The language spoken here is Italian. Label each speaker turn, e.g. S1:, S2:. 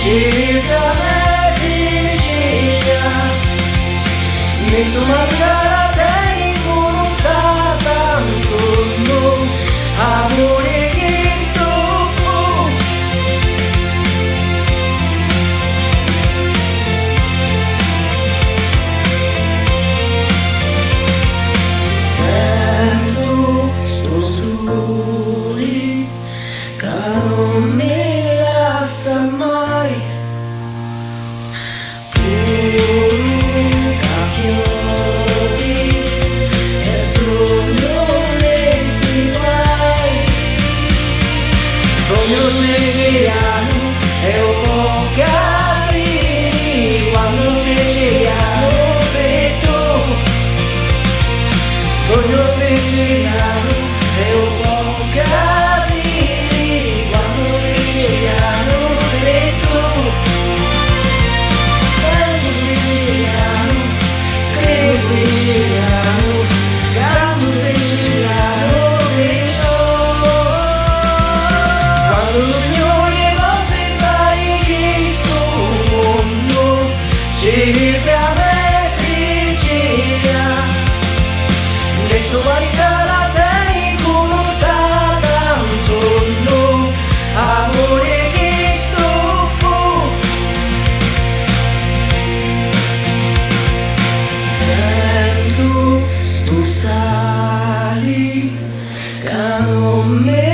S1: Scesa Sicilia, nessuna gara sei volontà intorno, amore che stofo. Sento sto sole che non mi lascia mai. Sogno siciliano e un po' capire quando siciliano sei tu. Sogno siciliano e un po' capire quando siciliano sei tu. Canto siciliano, scrivo siciliano, canto siciliano che so. Quando signore vostri fai questo mondo, ci siamo Sicilia, adesso valga la te volontà intorno, amore che stofo. Sento sto sali che non mi